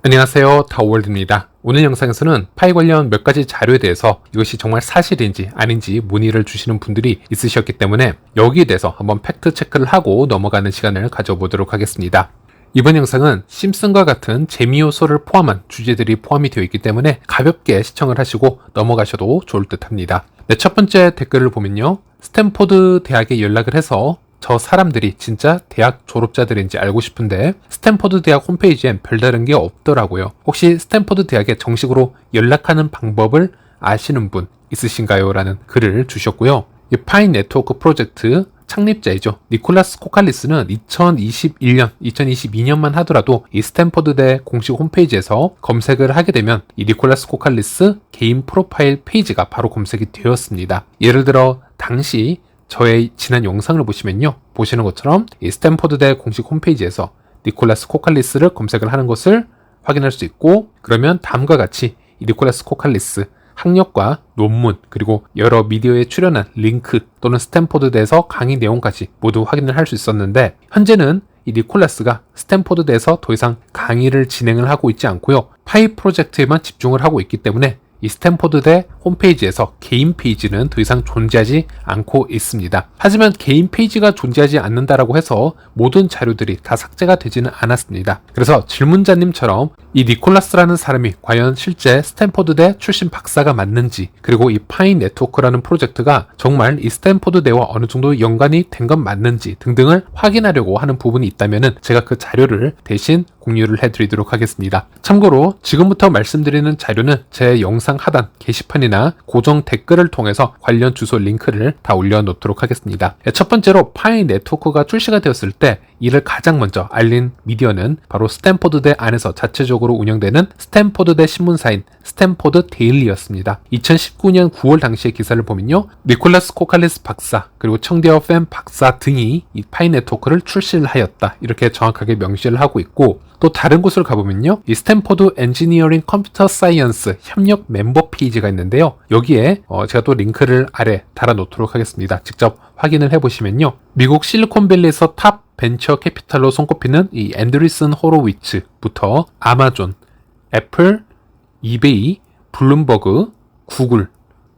안녕하세요, 다오월드입니다. 오늘 영상에서는 파이 관련 몇 가지 자료에 대해서 이것이 정말 사실인지 아닌지 문의를 주시는 분들이 있으셨기 때문에 여기에 대해서 한번 팩트 체크를 하고 넘어가는 시간을 가져보도록 하겠습니다. 이번 영상은 심슨과 같은 재미 요소를 포함한 주제들이 포함이 되어 있기 때문에 가볍게 시청을 하시고 넘어가셔도 좋을 듯 합니다. 첫 번째 댓글을 보면요. 스탠포드 대학에 연락을 해서 저 사람들이 진짜 대학 졸업자들인지 알고 싶은데 스탠포드 대학 홈페이지엔 별다른 게 없더라고요. 혹시 스탠포드 대학에 정식으로 연락하는 방법을 아시는 분 있으신가요? 라는 글을 주셨고요. 이 파이 네트워크 프로젝트 창립자이죠. 니콜라스 코칼리스는 2022년만 하더라도 이 스탠포드대 공식 홈페이지에서 검색을 하게 되면 이 니콜라스 코칼리스 개인 프로파일 페이지가 바로 검색이 되었습니다. 예를 들어 당시 저의 지난 영상을 보시면요. 보시는 것처럼 이 스탠포드대 공식 홈페이지에서 니콜라스 코칼리스를 검색을 하는 것을 확인할 수 있고, 그러면 다음과 같이 이 니콜라스 코칼리스 학력과 논문 그리고 여러 미디어에 출연한 링크 또는 스탠포드대에서 강의 내용까지 모두 확인을 할 수 있었는데, 현재는 이 니콜라스가 스탠포드대에서 더 이상 강의를 진행을 하고 있지 않고요. 파이 프로젝트에만 집중을 하고 있기 때문에 이 스탠포드대 홈페이지에서 개인 페이지는 더 이상 존재하지 않고 있습니다. 하지만 개인 페이지가 존재하지 않는다라고 해서 모든 자료들이 다 삭제가 되지는 않았습니다. 그래서 질문자님처럼 이 니콜라스라는 사람이 과연 실제 스탠포드대 출신 박사가 맞는지, 그리고 이 파이 네트워크라는 프로젝트가 정말 이 스탠포드대와 어느 정도 연관이 된 건 맞는지 등등을 확인하려고 하는 부분이 있다면 제가 그 자료를 대신 공유를 해드리도록 하겠습니다. 참고로 지금부터 말씀드리는 자료는 제 영상 하단 게시판이나 고정 댓글을 통해서 관련 주소 링크를 다 올려놓도록 하겠습니다. 첫 번째로 파이 네트워크가 출시가 되었을 때 이를 가장 먼저 알린 미디어는 바로 스탠포드대 안에서 자체적으로 운영되는 스탠포드대 신문사인 스탠포드 데일리였습니다. 2019년 9월 당시의 기사를 보면요. 니콜라스 코칼리스 박사 그리고 청대어 팬 박사 등이 이 파이 네트워크를 출시를 하였다. 이렇게 정확하게 명시를 하고 있고, 또 다른 곳을 가보면요. 이 스탠포드 엔지니어링 컴퓨터 사이언스 협력 멤버 페이지가 있는데요. 여기에 제가 또 링크를 아래 달아놓도록 하겠습니다. 직접 확인을 해보시면요. 미국 실리콘밸리에서 탑 벤처 캐피탈로 손꼽히는 이 앤드리슨 호로위츠부터 아마존, 애플, 이베이, 블룸버그, 구글,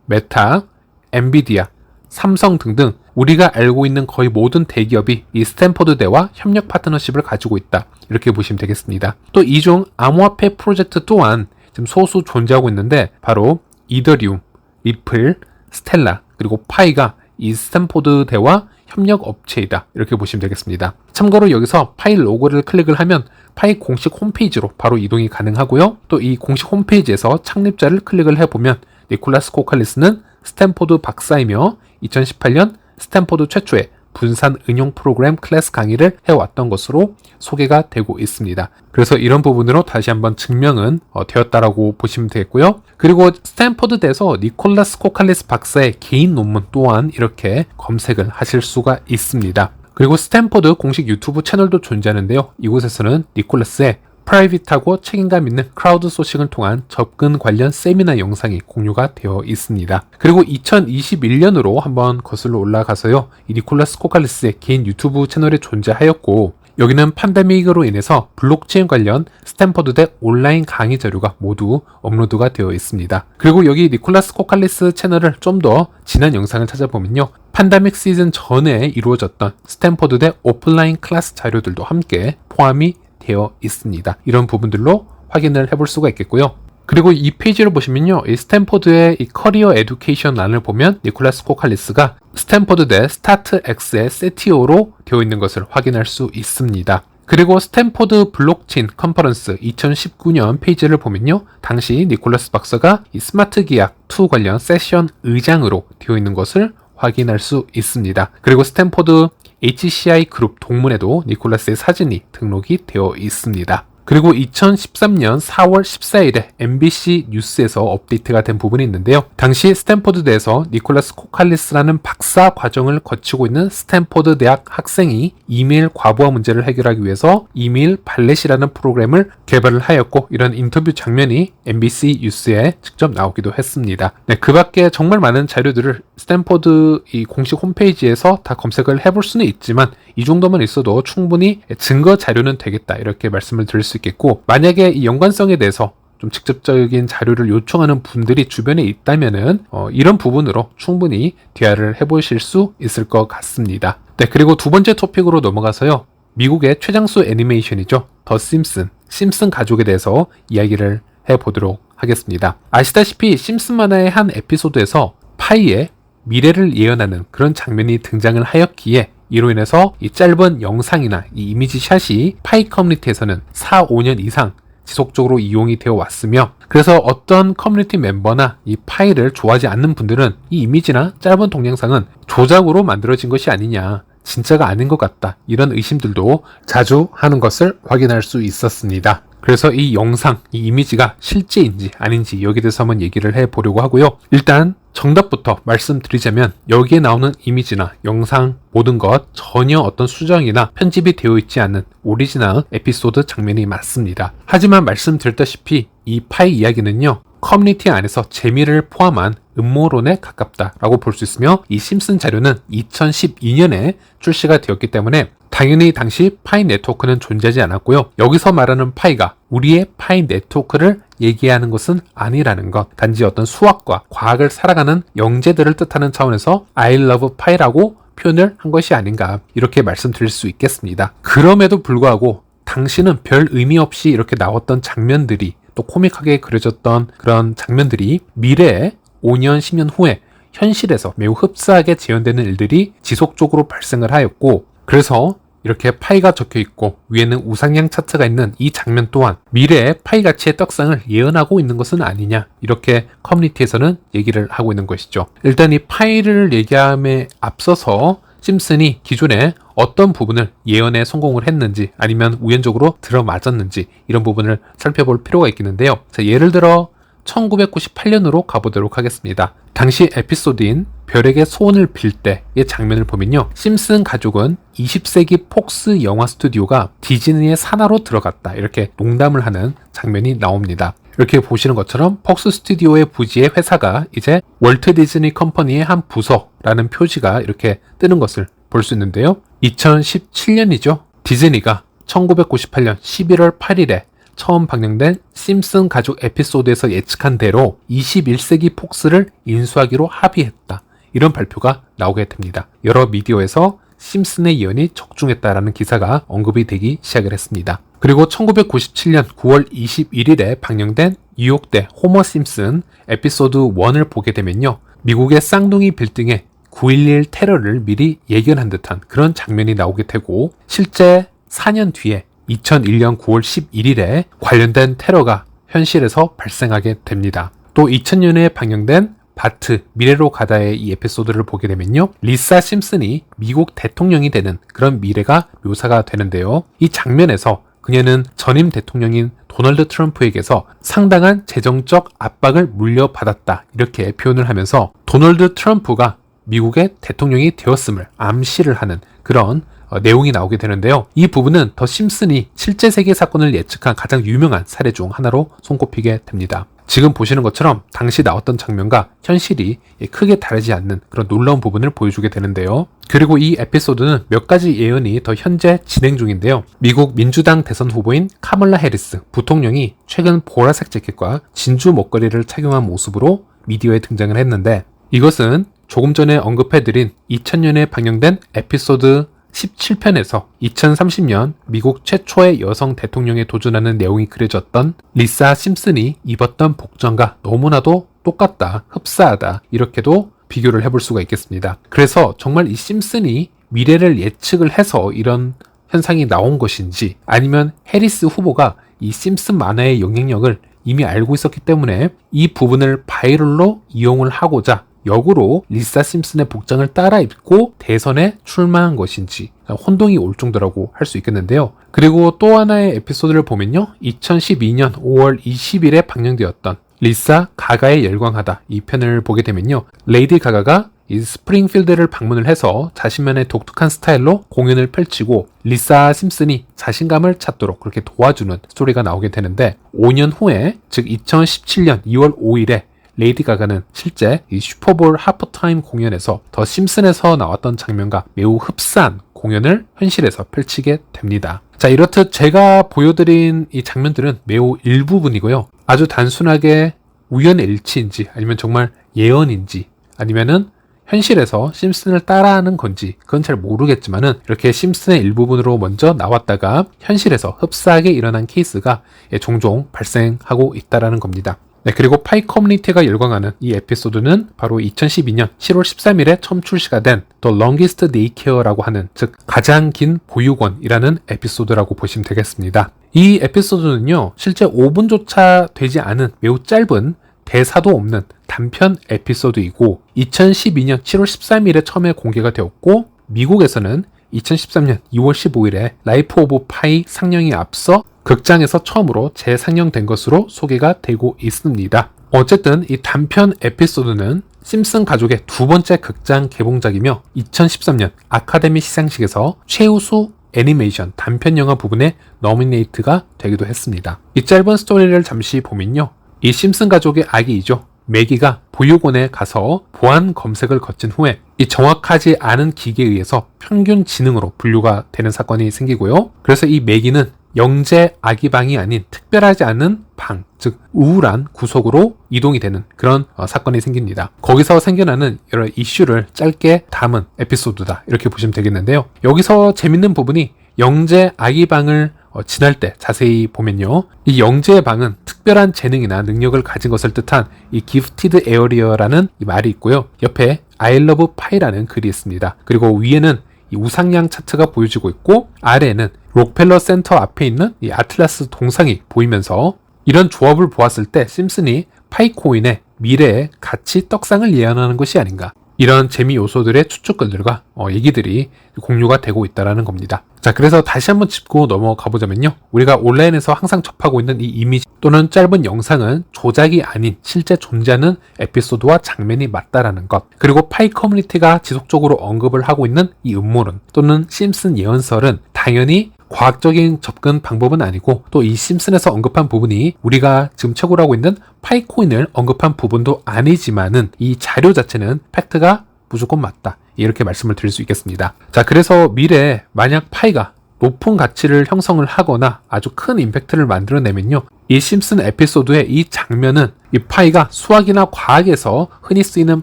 메타, 엔비디아, 삼성 등등 우리가 알고 있는 거의 모든 대기업이 이 스탠포드대와 협력 파트너십을 가지고 있다. 이렇게 보시면 되겠습니다. 또 이 중 암호화폐 프로젝트 또한 지금 소수 존재하고 있는데 바로 이더리움, 리플, 스텔라 그리고 파이가 이 스탠포드대와 협력 업체이다. 이렇게 보시면 되겠습니다. 참고로 여기서 파이 로고를 클릭을 하면 파이 공식 홈페이지로 바로 이동이 가능하고요. 또 이 공식 홈페이지에서 창립자를 클릭을 해보면 니콜라스 코칼리스는 스탠포드 박사이며 2018년 스탠포드 최초의 분산 응용 프로그램 클래스 강의를 해왔던 것으로 소개가 되고 있습니다. 그래서 이런 부분으로 다시 한번 증명은 되었다라고 보시면 되겠고요. 그리고 스탠포드대에서 니콜라스 코칼리스 박사의 개인 논문 또한 이렇게 검색을 하실 수가 있습니다. 그리고 스탠포드 공식 유튜브 채널도 존재하는데요. 이곳에서는 니콜라스의 프라이빗하고 책임감 있는 크라우드 소싱을 통한 접근 관련 세미나 영상이 공유가 되어 있습니다. 그리고 2021년으로 한번 거슬러 올라가서요. 이 니콜라스 코칼리스의 개인 유튜브 채널이 존재하였고, 여기는 팬데믹으로 인해서 블록체인 관련 스탠포드대 온라인 강의 자료가 모두 업로드가 되어 있습니다. 그리고 여기 니콜라스 코칼리스 채널을 좀 더 지난 영상을 찾아보면요. 팬데믹 시즌 전에 이루어졌던 스탠포드대 오프라인 클래스 자료들도 함께 포함이 되어 있습니다. 이런 부분들로 확인을 해볼 수가 있겠고요. 그리고 이 페이지를 보시면요. 이 스탠포드의 이 커리어 에듀케이션 란을 보면 니콜라스 코칼리스가 스탠포드대 스타트X의 CTO로 되어 있는 것을 확인할 수 있습니다. 그리고 스탠포드 블록체인 컨퍼런스 2019년 페이지를 보면요. 당시 니콜라스 박사가 이 스마트 계약 2 관련 세션 의장으로 되어 있는 것을 확인할 수 있습니다. 그리고 스탠포드 HCI 그룹 동문에도 니콜라스의 사진이 등록이 되어 있습니다. 그리고 2013년 4월 14일에 MBC 뉴스에서 업데이트가 된 부분이 있는데요. 당시 스탠포드대에서 니콜라스 코칼리스라는 박사 과정을 거치고 있는 스탠포드 대학 학생이 이메일 과부하 문제를 해결하기 위해서 이메일 발렛이라는 프로그램을 개발을 하였고, 이런 인터뷰 장면이 MBC 뉴스에 직접 나오기도 했습니다. 네, 그 밖에 정말 많은 자료들을 스탠포드 이 공식 홈페이지에서 다 검색을 해볼 수는 있지만 이 정도만 있어도 충분히 증거 자료는 되겠다, 이렇게 말씀을 드릴 수 있겠고, 만약에 이 연관성에 대해서 좀 직접적인 자료를 요청하는 분들이 주변에 있다면은 이런 부분으로 충분히 대화를 해보실 수 있을 것 같습니다. 네, 그리고 두 번째 토픽으로 넘어가서요. 미국의 최장수 애니메이션이죠. 더 심슨 가족에 대해서 이야기를 해보도록 하겠습니다. 아시다시피 심슨 만화의 한 에피소드에서 파이의 미래를 예언하는 그런 장면이 등장을 하였기에 이로 인해서 이 짧은 영상이나 이 이미지 샷이 파이 커뮤니티에서는 4, 5년 이상 지속적으로 이용이 되어 왔으며, 그래서 어떤 커뮤니티 멤버나 이 파이를 좋아하지 않는 분들은 이 이미지나 짧은 동영상은 조작으로 만들어진 것이 아니냐, 진짜가 아닌 것 같다, 이런 의심들도 자주 하는 것을 확인할 수 있었습니다. 그래서 이 영상, 이 이미지가 실제인지 아닌지 여기에 대해서 한번 얘기를 해보려고 하고요. 일단 정답부터 말씀드리자면 여기에 나오는 이미지나 영상 모든 것 전혀 어떤 수정이나 편집이 되어 있지 않은 오리지널 에피소드 장면이 맞습니다. 하지만 말씀드렸다시피 이 파이 이야기는요, 커뮤니티 안에서 재미를 포함한 음모론에 가깝다라고 볼 수 있으며, 이 심슨 자료는 2012년에 출시가 되었기 때문에 당연히 당시 파이 네트워크는 존재하지 않았고요. 여기서 말하는 파이가 우리의 파이 네트워크를 얘기하는 것은 아니라는 것, 단지 어떤 수학과 과학을 살아가는 영재들을 뜻하는 차원에서 I love 파이라고 표현을 한 것이 아닌가, 이렇게 말씀드릴 수 있겠습니다. 그럼에도 불구하고 당시는 별 의미 없이 이렇게 나왔던 장면들이, 또 코믹하게 그려졌던 그런 장면들이 미래에 5년, 10년 후에 현실에서 매우 흡사하게 재현되는 일들이 지속적으로 발생을 하였고, 그래서 이렇게 파이가 적혀 있고 위에는 우상향 차트가 있는 이 장면 또한 미래의 파이 가치의 떡상을 예언하고 있는 것은 아니냐, 이렇게 커뮤니티에서는 얘기를 하고 있는 것이죠. 일단 이 파이를 얘기함에 앞서서 심슨이 기존에 어떤 부분을 예언에 성공을 했는지 아니면 우연적으로 들어맞았는지 이런 부분을 살펴볼 필요가 있겠는데요. 자, 예를 들어 1998년으로 가보도록 하겠습니다. 당시 에피소드인 별에게 소원을 빌 때의 장면을 보면요, 심슨 가족은 20세기 폭스 영화 스튜디오가 디즈니의 산하로 들어갔다, 이렇게 농담을 하는 장면이 나옵니다. 이렇게 보시는 것처럼 폭스 스튜디오의 부지의 회사가 이제 월트 디즈니 컴퍼니의 한 부서라는 표시가 이렇게 뜨는 것을 볼 수 있는데요. 2017년이죠. 디즈니가 1998년 11월 8일에 처음 방영된 심슨 가족 에피소드에서 예측한 대로 21세기 폭스를 인수하기로 합의했다, 이런 발표가 나오게 됩니다. 여러 미디어에서 심슨의 예언이 적중했다라는 기사가 언급이 되기 시작을 했습니다. 그리고 1997년 9월 21일에 방영된 뉴욕대 호머 심슨 에피소드 1을 보게 되면요, 미국의 쌍둥이 빌딩에 9.11 테러를 미리 예견한 듯한 그런 장면이 나오게 되고, 실제 4년 뒤에 2001년 9월 11일에 관련된 테러가 현실에서 발생하게 됩니다. 또 2000년에 방영된 바트 미래로 가다의 이 에피소드를 보게 되면요, 리사 심슨이 미국 대통령이 되는 그런 미래가 묘사가 되는데요. 이 장면에서 그녀는 전임 대통령인 도널드 트럼프에게서 상당한 재정적 압박을 물려받았다, 이렇게 표현을 하면서 도널드 트럼프가 미국의 대통령이 되었음을 암시를 하는 그런 내용이 나오게 되는데요. 이 부분은 더 심슨이 실제 세계 사건을 예측한 가장 유명한 사례 중 하나로 손꼽히게 됩니다. 지금 보시는 것처럼 당시 나왔던 장면과 현실이 크게 다르지 않는 그런 놀라운 부분을 보여주게 되는데요. 그리고 이 에피소드는 몇 가지 예언이 더 현재 진행 중인데요. 미국 민주당 대선 후보인 카멀라 해리스 부통령이 최근 보라색 재킷과 진주 목걸이를 착용한 모습으로 미디어에 등장을 했는데, 이것은 조금 전에 언급해드린 2000년에 방영된 에피소드 17편에서 2030년 미국 최초의 여성 대통령에 도전하는 내용이 그려졌던 리사 심슨이 입었던 복장과 너무나도 똑같다, 흡사하다, 이렇게도 비교를 해볼 수가 있겠습니다. 그래서 정말 이 심슨이 미래를 예측을 해서 이런 현상이 나온 것인지, 아니면 해리스 후보가 이 심슨 만화의 영향력을 이미 알고 있었기 때문에 이 부분을 바이럴로 이용을 하고자 역으로 리사 심슨의 복장을 따라 입고 대선에 출마한 것인지 혼동이 올 정도라고 할 수 있겠는데요. 그리고 또 하나의 에피소드를 보면요, 2012년 5월 20일에 방영되었던 리사 가가의 열광하다 이 편을 보게 되면요, 레이디 가가가 이 스프링필드를 방문을 해서 자신만의 독특한 스타일로 공연을 펼치고 리사 심슨이 자신감을 찾도록 그렇게 도와주는 스토리가 나오게 되는데, 5년 후에 즉 2017년 2월 5일에 레이디 가가는 실제 이 슈퍼볼 하프타임 공연에서 더 심슨에서 나왔던 장면과 매우 흡사한 공연을 현실에서 펼치게 됩니다. 자, 이렇듯 제가 보여드린 이 장면들은 매우 일부분이고요. 아주 단순하게 우연의 일치인지 아니면 정말 예언인지 아니면은 현실에서 심슨을 따라하는 건지 그건 잘 모르겠지만은 이렇게 심슨의 일부분으로 먼저 나왔다가 현실에서 흡사하게 일어난 케이스가 종종 발생하고 있다라는 겁니다. 네, 그리고 파이 커뮤니티가 열광하는 이 에피소드는 바로 2012년 7월 13일에 처음 출시가 된 The Longest Daycare라고 하는, 즉 가장 긴 보육원이라는 에피소드라고 보시면 되겠습니다. 이 에피소드는요, 실제 5분조차 되지 않은 매우 짧은 대사도 없는 단편 에피소드이고 2012년 7월 13일에 처음에 공개가 되었고 미국에서는 2013년 2월 15일에 라이프 오브 파이 상영에 앞서 극장에서 처음으로 재상영된 것으로 소개가 되고 있습니다. 어쨌든 이 단편 에피소드는 심슨 가족의 두 번째 극장 개봉작이며 2013년 아카데미 시상식에서 최우수 애니메이션 단편 영화 부분에 너미네이트가 되기도 했습니다. 이 짧은 스토리를 잠시 보면요, 이 심슨 가족의 아기이죠, 매기가 보육원에 가서 보안 검색을 거친 후에 이 정확하지 않은 기계에 의해서 평균 지능으로 분류가 되는 사건이 생기고요. 그래서 이 매기는 영재 아기방이 아닌 특별하지 않은 방, 즉 우울한 구석으로 이동이 되는 그런 사건이 생깁니다. 거기서 생겨나는 여러 이슈를 짧게 담은 에피소드다, 이렇게 보시면 되겠는데요. 여기서 재밌는 부분이 영재 아기방을 지날 때 자세히 보면요, 이 영재의 방은 특별한 재능이나 능력을 가진 것을 뜻한 이 gifted area라는 이 말이 있고요. 옆에 I love pie라는 글이 있습니다. 그리고 위에는 이 우상향 차트가 보여지고 있고 아래에는 록펠러 센터 앞에 있는 이 아틀라스 동상이 보이면서 이런 조합을 보았을 때 심슨이 파이코인의 미래의 가치 떡상을 예언하는 것이 아닌가, 이런 재미 요소들의 추측글들과 얘기들이 공유가 되고 있다는 겁니다. 자, 그래서 다시 한번 짚고 넘어가 보자면요, 우리가 온라인에서 항상 접하고 있는 이 이미지 또는 짧은 영상은 조작이 아닌 실제 존재하는 에피소드와 장면이 맞다라는 것, 그리고 파이 커뮤니티가 지속적으로 언급을 하고 있는 이 음모론 또는 심슨 예언설은 당연히 과학적인 접근 방법은 아니고, 또 이 심슨에서 언급한 부분이 우리가 지금 채굴하고 있는 파이코인을 언급한 부분도 아니지만은 이 자료 자체는 팩트가 무조건 맞다, 이렇게 말씀을 드릴 수 있겠습니다. 자, 그래서 미래에 만약 파이가 높은 가치를 형성을 하거나 아주 큰 임팩트를 만들어내면요, 이 심슨 에피소드의 이 장면은 이 파이가 수학이나 과학에서 흔히 쓰이는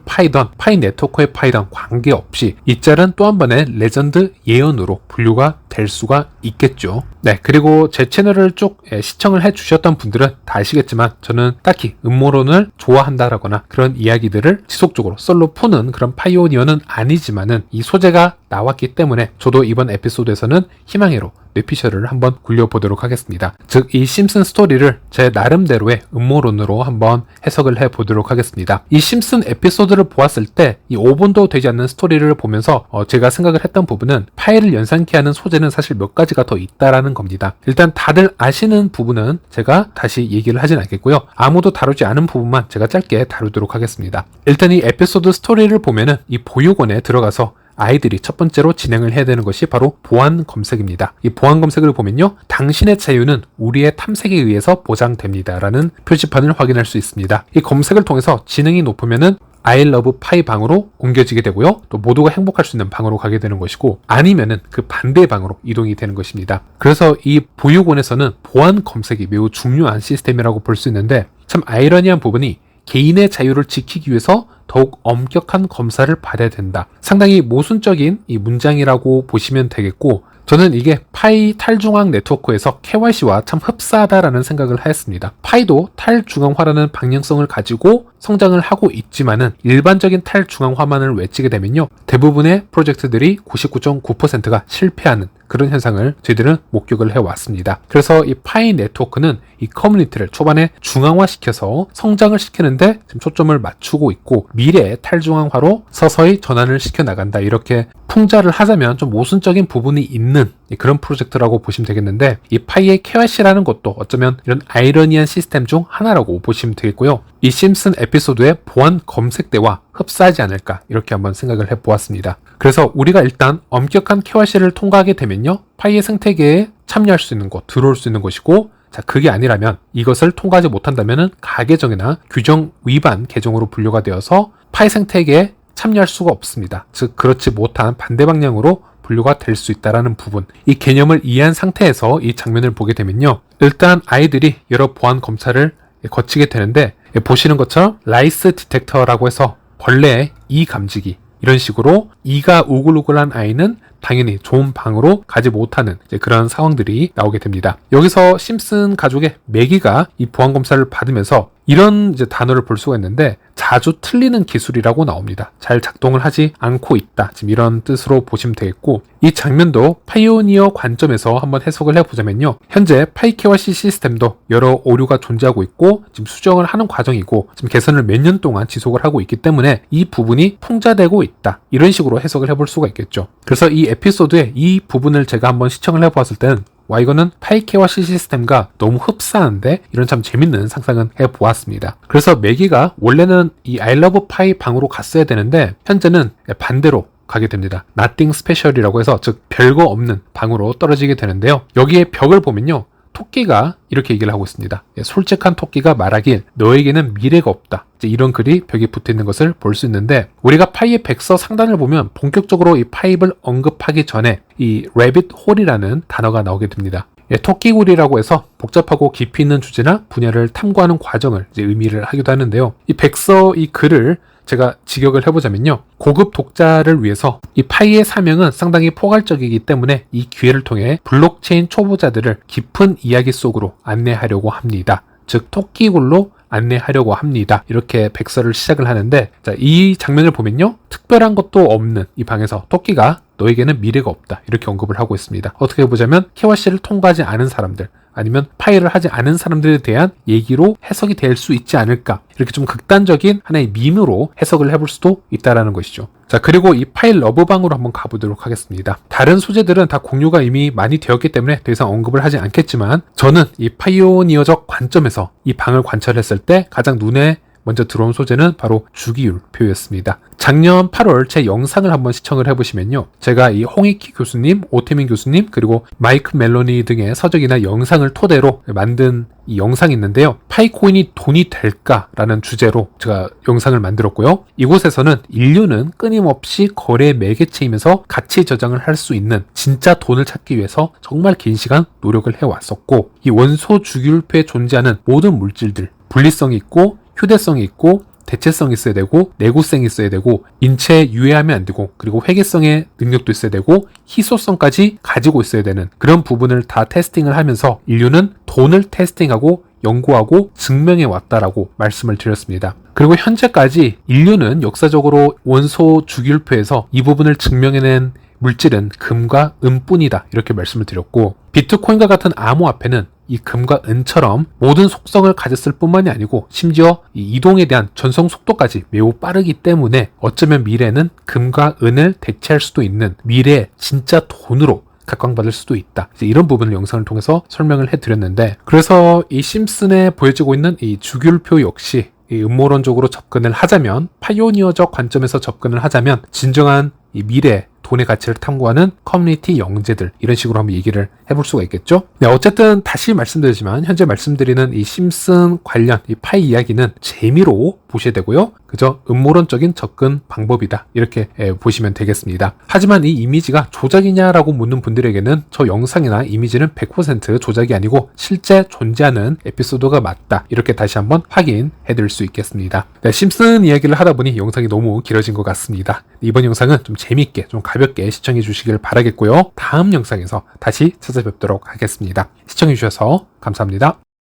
파이던 파이 네트워크의 파이던 관계없이 이 짤은 또 한 번의 레전드 예언으로 분류가 될 수가 있겠죠. 네, 그리고 제 채널을 쭉 시청을 해주셨던 분들은 다 아시겠지만 저는 딱히 음모론을 좋아한다라거나 그런 이야기들을 지속적으로 썰로 푸는 그런 파이오니어는 아니지만은 이 소재가 나왔기 때문에 저도 이번 에피소드에서는 희망회로 뇌피셜을 한번 굴려보도록 하겠습니다. 즉, 이 심슨 스토리를 제 나름대로의 음모론으로 한번 해석을 해보도록 하겠습니다. 이 심슨 에피소드를 보았을 때 이 5분도 되지 않는 스토리를 보면서 제가 생각을 했던 부분은 파일을 연상케 하는 소재는 사실 몇 가지가 더 있다라는 겁니다. 일단 다들 아시는 부분은 제가 다시 얘기를 하진 않겠고요. 아무도 다루지 않은 부분만 제가 짧게 다루도록 하겠습니다. 일단 이 에피소드 스토리를 보면은 이 보육원에 들어가서 아이들이 첫 번째로 진행을 해야 되는 것이 바로 보안 검색입니다. 이 보안 검색을 보면요, 당신의 자유는 우리의 탐색에 의해서 보장됩니다 라는 표지판을 확인할 수 있습니다. 이 검색을 통해서 지능이 높으면은 I love pie 방으로 옮겨지게 되고요, 또 모두가 행복할 수 있는 방으로 가게 되는 것이고, 아니면은 그 반대의 방으로 이동이 되는 것입니다. 그래서 이 보육원에서는 보안 검색이 매우 중요한 시스템이라고 볼 수 있는데, 참 아이러니한 부분이 개인의 자유를 지키기 위해서 더욱 엄격한 검사를 받아야 된다, 상당히 모순적인 이 문장이라고 보시면 되겠고, 저는 이게 파이 탈중앙 네트워크에서 KYC와 참 흡사하다라는 생각을 하였습니다. 파이도 탈중앙화라는 방향성을 가지고 성장을 하고 있지만은 일반적인 탈중앙화만을 외치게 되면요, 대부분의 프로젝트들이 99.9%가 실패하는 그런 현상을 저희들은 목격을 해왔습니다. 그래서 이 파이 네트워크는 이 커뮤니티를 초반에 중앙화시켜서 성장을 시키는데 지금 초점을 맞추고 있고, 미래의 탈중앙화로 서서히 전환을 시켜나간다, 이렇게 풍자를 하자면 좀 모순적인 부분이 있는 그런 프로젝트라고 보시면 되겠는데, 이 파이의 KYC라는 것도 어쩌면 이런 아이러니한 시스템 중 하나라고 보시면 되겠고요. 이 심슨 에피소드의 보안 검색대와 흡사하지 않을까, 이렇게 한번 생각을 해보았습니다. 그래서 우리가 일단 엄격한 KYC를 통과하게 되면요, 파이의 생태계에 참여할 수 있는 곳, 들어올 수 있는 것이고, 자, 그게 아니라면 이것을 통과하지 못한다면 가계정이나 규정 위반 계정으로 분류가 되어서 파일 생태계에 참여할 수가 없습니다. 즉 그렇지 못한 반대 방향으로 분류가 될 수 있다는 부분, 이 개념을 이해한 상태에서 이 장면을 보게 되면요, 일단 아이들이 여러 보안 검사를 거치게 되는데, 보시는 것처럼 라이스 디텍터라고 해서 벌레의 이 감지기, 이런 식으로 이가 우글우글한 아이는 당연히 좋은 방으로 가지 못하는 그런 상황들이 나오게 됩니다. 여기서 심슨 가족의 매기가 이 보안 검사를 받으면서 이런 단어를 볼 수가 있는데, 자주 틀리는 기술이라고 나옵니다. 잘 작동을 하지 않고 있다, 지금 이런 뜻으로 보시면 되겠고, 이 장면도 파이오니어 관점에서 한번 해석을 해보자면요, 현재 파이KYC 시스템도 여러 오류가 존재하고 있고 지금 수정을 하는 과정이고 지금 개선을 몇 년 동안 지속을 하고 있기 때문에 이 부분이 풍자되고 있다, 이런 식으로 해석을 해볼 수가 있겠죠. 그래서 이 에피소드의 이 부분을 제가 한번 시청을 해보았을 때는, 와, 이거는 파이KYC 시스템과 너무 흡사한데, 이런 참 재밌는 상상은 해보았습니다. 그래서 매기가 원래는 이 I love 파이 방으로 갔어야 되는데 현재는 반대로 가게 됩니다. Nothing special이라고 해서, 즉 별거 없는 방으로 떨어지게 되는데요, 여기에 벽을 보면요, 토끼가 이렇게 얘기를 하고 있습니다. 솔직한 토끼가 말하길 너에게는 미래가 없다, 이런 글이 벽에 붙어 있는 것을 볼 수 있는데, 우리가 파이의 백서 상단을 보면 본격적으로 이 파이를 언급하기 전에 이 rabbit hole이라는 단어가 나오게 됩니다. 토끼굴이라고 해서 복잡하고 깊이 있는 주제나 분야를 탐구하는 과정을 의미를 하기도 하는데요, 이 백서 이 글을 제가 직역을 해보자면요, 고급 독자를 위해서 이 파이의 사명은 상당히 포괄적이기 때문에 이 기회를 통해 블록체인 초보자들을 깊은 이야기 속으로 안내하려고 합니다. 즉 토끼굴로 안내하려고 합니다. 이렇게 백서를 시작을 하는데, 자, 이 장면을 보면요, 특별한 것도 없는 이 방에서 토끼가 너에게는 미래가 없다, 이렇게 언급을 하고 있습니다. 어떻게 보자면 KYC를 통과하지 않은 사람들, 아니면 파일을 하지 않은 사람들에 대한 얘기로 해석이 될 수 있지 않을까, 이렇게 좀 극단적인 하나의 밈으로 해석을 해볼 수도 있다라는 것이죠. 자, 그리고 이 파일 러브방으로 한번 가보도록 하겠습니다. 다른 소재들은 다 공유가 이미 많이 되었기 때문에 더 이상 언급을 하지 않겠지만, 저는 이 파이오니어적 관점에서 이 방을 관찰했을 때 가장 눈에 먼저 들어온 소재는 바로 주기율표였습니다. 작년 8월 제 영상을 한번 시청을 해보시면요, 제가 이 홍익희 교수님, 오태민 교수님, 그리고 마이크 멜로니 등의 서적이나 영상을 토대로 만든 이 영상이 있는데요, 파이코인이 돈이 될까라는 주제로 제가 영상을 만들었고요, 이곳에서는 인류는 끊임없이 거래 매개체이면서 가치 저장을 할 수 있는 진짜 돈을 찾기 위해서 정말 긴 시간 노력을 해왔었고, 이 원소 주기율표에 존재하는 모든 물질들, 분리성이 있고 휴대성이 있고 대체성이 있어야 되고 내구성이 있어야 되고 인체에 유해하면 안 되고, 그리고 회계성의 능력도 있어야 되고 희소성까지 가지고 있어야 되는 그런 부분을 다 테스팅을 하면서 인류는 돈을 테스팅하고 연구하고 증명해 왔다라고 말씀을 드렸습니다. 그리고 현재까지 인류는 역사적으로 원소 주기율표에서 이 부분을 증명해낸 물질은 금과 은뿐이다, 이렇게 말씀을 드렸고, 비트코인과 같은 암호화폐는 이 금과 은처럼 모든 속성을 가졌을 뿐만이 아니고 심지어 이 이동에 대한 전송 속도까지 매우 빠르기 때문에 어쩌면 미래는 금과 은을 대체할 수도 있는 미래의 진짜 돈으로 각광받을 수도 있다, 이제 이런 부분을 영상을 통해서 설명을 해드렸는데, 그래서 이 심슨에 보여지고 있는 이 주기율표 역시 이 음모론적으로 접근을 하자면, 파이오니어적 관점에서 접근을 하자면 진정한 이 미래 돈의 가치를 탐구하는 커뮤니티 영재들, 이런 식으로 한번 얘기를 해볼 수가 있겠죠. 네, 어쨌든 다시 말씀드리지만 현재 말씀드리는 이 심슨 관련 이 파이 이야기는 재미로 보셔야 되고요, 그저 음모론적인 접근 방법이다, 이렇게 보시면 되겠습니다. 하지만 이 이미지가 조작이냐라고 묻는 분들에게는 저 영상이나 이미지는 100% 조작이 아니고 실제 존재하는 에피소드가 맞다, 이렇게 다시 한번 확인해 드릴 수 있겠습니다. 네, 심슨 이야기를 하다 보니 영상이 너무 길어진 것 같습니다. 이번 영상은 좀 재밌게 좀 가볍게 시청해 주시길 바라겠고요, 다음 영상에서 다시 찾아뵙도록 하겠습니다. 시청해 주셔서 감사합니다.